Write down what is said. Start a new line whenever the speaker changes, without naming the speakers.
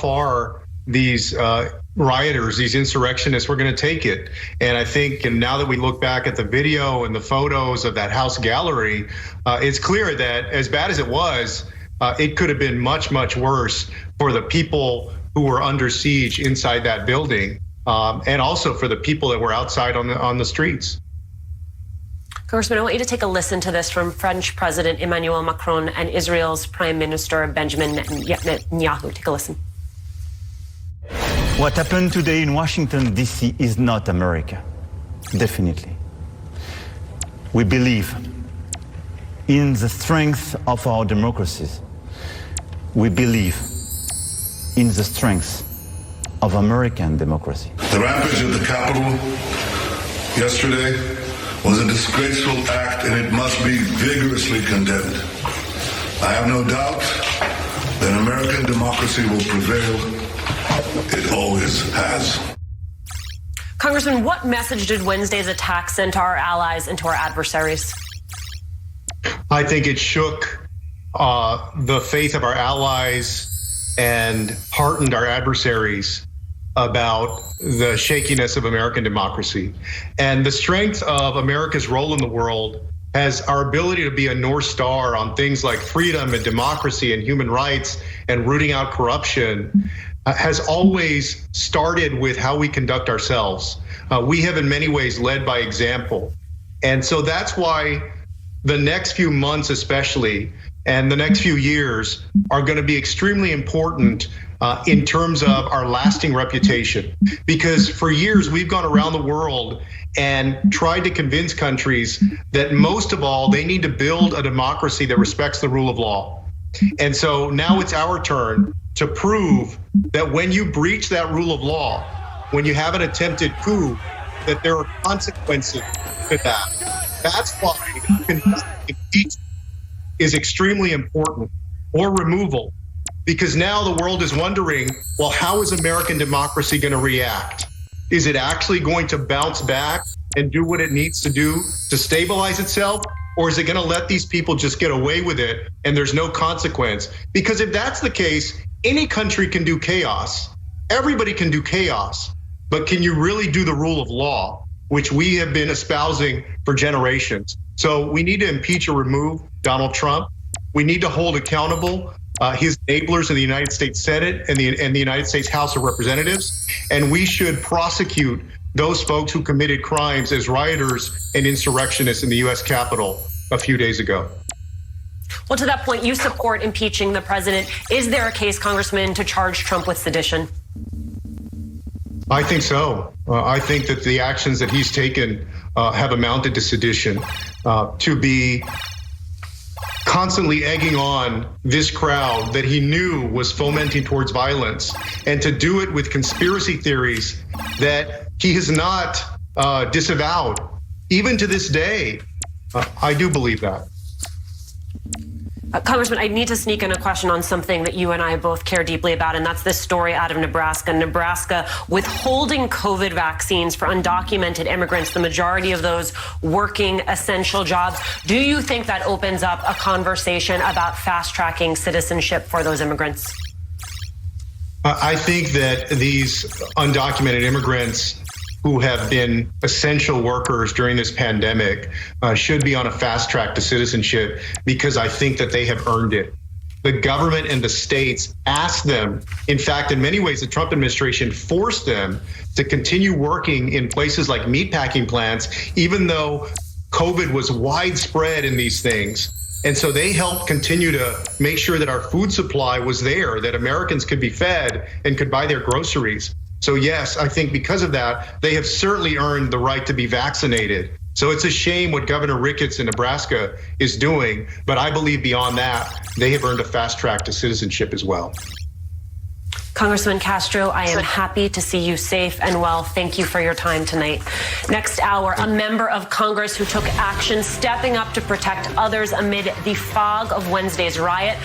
far these rioters, these insurrectionists, were going to take it. And I think, and now that we look back at the video and the photos of that House gallery, it's clear that as bad as it was, it could have been much, much worse for the people who were under siege inside that building, and also for the people that were outside on the streets.
Congressman, I want you to take a listen to this from French President Emmanuel Macron and Israel's Prime Minister Benjamin Netanyahu. Take a listen.
What happened today in Washington, D.C. is not America, definitely. We believe in the strength of our democracies. We believe in the strength of American democracy.
The rampage at the Capitol yesterday was a disgraceful act, and it must be vigorously condemned. I have no doubt that American democracy will prevail. It always has.
Congressman, what message did Wednesday's attack send to our allies and to our adversaries?
I think it shook the faith of our allies and heartened our adversaries about the shakiness of American democracy. And the strength of America's role in the world has our ability to be a North Star on things like freedom and democracy and human rights and rooting out corruption has always started with how we conduct ourselves. We have in many ways led by example. And so that's why the next few months especially, and the next few years are going to be extremely important in terms of our lasting reputation. Because for years we've gone around the world and tried to convince countries that most of all, they need to build a democracy that respects the rule of law. And so now it's our turn to prove that when you breach that rule of law, when you have an attempted coup, that there are consequences to that. That's why impeachment is extremely important, or removal, because now the world is wondering, well, how is American democracy going to react? Is it actually going to bounce back and do what it needs to do to stabilize itself? Or is it going to let these people just get away with it and there's no consequence? Because if that's the case, any country can do chaos. Everybody can do chaos. But can you really do the rule of law, which we have been espousing for generations? So we need to impeach or remove Donald Trump. We need to hold accountable his enablers in the United States Senate and the United States House of Representatives. And we should prosecute those folks who committed crimes as rioters and insurrectionists in the US Capitol a few days ago.
Well, to that point, you support impeaching the president. Is there a case, Congressman, to charge Trump with sedition?
I think so. I think that the actions that he's taken have amounted to sedition. To be constantly egging on this crowd that he knew was fomenting towards violence, and to do it with conspiracy theories that he has not disavowed, even to this day. I do believe that.
Congressman, I need to sneak in a question on something that you and I both care deeply about, and that's this story out of Nebraska. Nebraska withholding COVID vaccines for undocumented immigrants, the majority of those working essential jobs. Do you think that opens up a conversation about fast-tracking citizenship for those immigrants?
I think that these undocumented immigrants who have been essential workers during this pandemic should be on a fast track to citizenship, because I think that they have earned it. The government and the states asked them, in fact, in many ways, the Trump administration forced them to continue working in places like meatpacking plants, even though COVID was widespread in these things. And so they helped continue to make sure that our food supply was there, that Americans could be fed and could buy their groceries. So yes, I think because of that, they have certainly earned the right to be vaccinated. So it's a shame what Governor Ricketts in Nebraska is doing, but I believe beyond that, they have earned a fast track to citizenship as well.
Congressman Castro, I am happy to see you safe and well. Thank you for your time tonight. Next hour, a member of Congress who took action, stepping up to protect others amid the fog of Wednesday's riot.